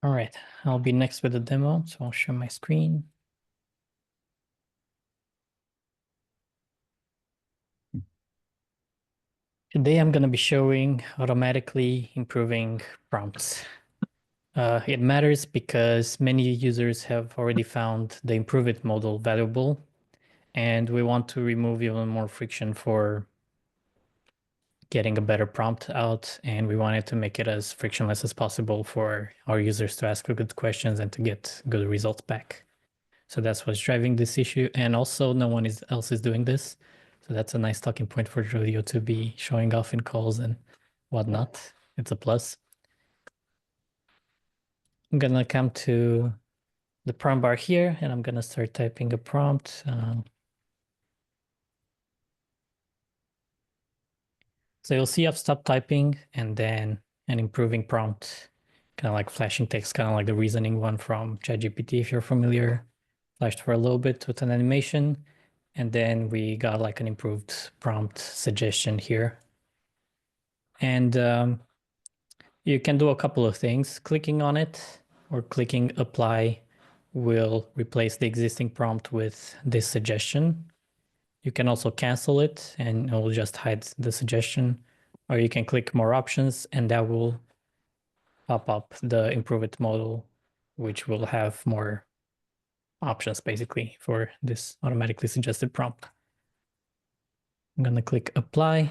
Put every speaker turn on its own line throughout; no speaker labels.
All right, I'll be next with the demo, so I'll share my screen. Today I'm going to be showing automatically improving prompts. It matters because many users have already found the improve it modal valuable, and we want to remove even more friction for getting a better prompt out, and we wanted to make it as frictionless as possible for our users to ask good questions and to get good results back. So that's what's driving this issue. And also no one else is doing this. So that's a nice talking point for Julio to be showing off in calls and whatnot. It's a plus. I'm gonna come to the prompt bar here and I'm gonna start typing a prompt. So you'll see I've stopped typing and then an improving prompt, kind of like flashing text, kind of like the reasoning one from ChatGPT, if you're familiar. Flashed for a little bit with an animation. And then we got like an improved prompt suggestion here. And you can do a couple of things. Clicking on it or clicking apply will replace the existing prompt with this suggestion. You can also cancel it and it will just hide the suggestion. Or you can click more options and that will pop up the improve it modal, which will have more options basically for this automatically suggested prompt. I'm going to click apply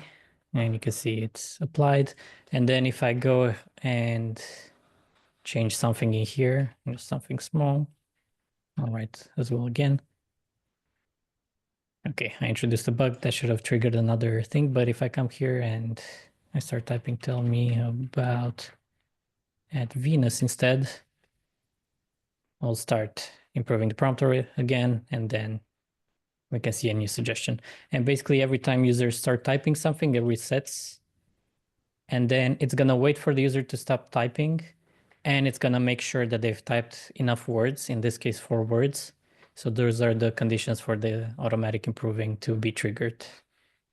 and you can see it's applied. And then if I go and change something in here, just something small, I'll write as well again. Okay, I introduced a bug that should have triggered another thing, but if I come here and I start typing, tell me about at Venus instead, I'll start improving the prompt again, and then we can see a new suggestion. And basically every time users start typing something, it resets. And then it's gonna wait for the user to stop typing, and it's gonna make sure that they've typed enough words, in this case 4 words. So those are the conditions for the automatic improving to be triggered.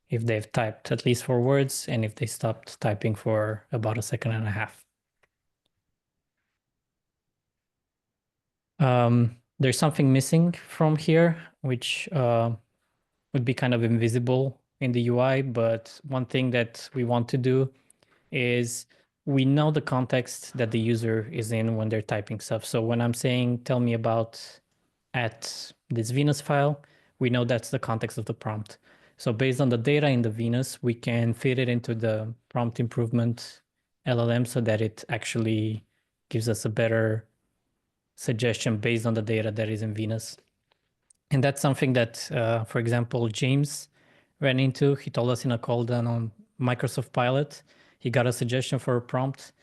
If they've typed at least 4 words and if they stopped typing for about a second and a half. There's something missing from here, which would be kind of invisible in the UI, but one thing that we want to do is we know the context that the user is in when they're typing stuff. So when I'm saying, tell me about at this Venus file, we know that's the context of the prompt. So based on the data in the Venus, we can feed it into the prompt improvement LLM so that it actually gives us a better suggestion based on the data that is in Venus. And that's something that, for example, James ran into. He told us in a call done on Microsoft Pilot. He got a suggestion for a prompt.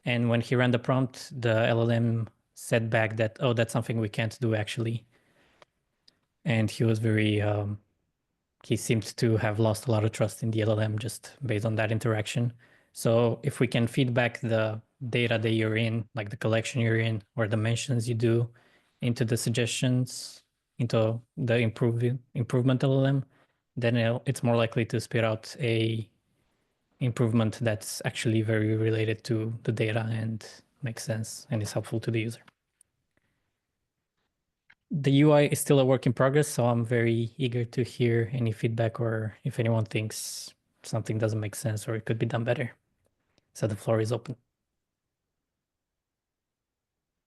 And when he ran the prompt, the LLM said back that, oh, that's something we can't do actually. And he was very, he seemed to have lost a lot of trust in the LLM just based on that interaction. So if we can feedback the data that you're in, like the collection you're in or the mentions you do into the suggestions, into the improvement LLM, then it's more likely to spit out a improvement that's actually very related to the data and makes sense and is helpful to the user. The UI is still a work in progress, so I'm very eager to hear any feedback or if anyone thinks something doesn't make sense or it could be done better. So the floor is open.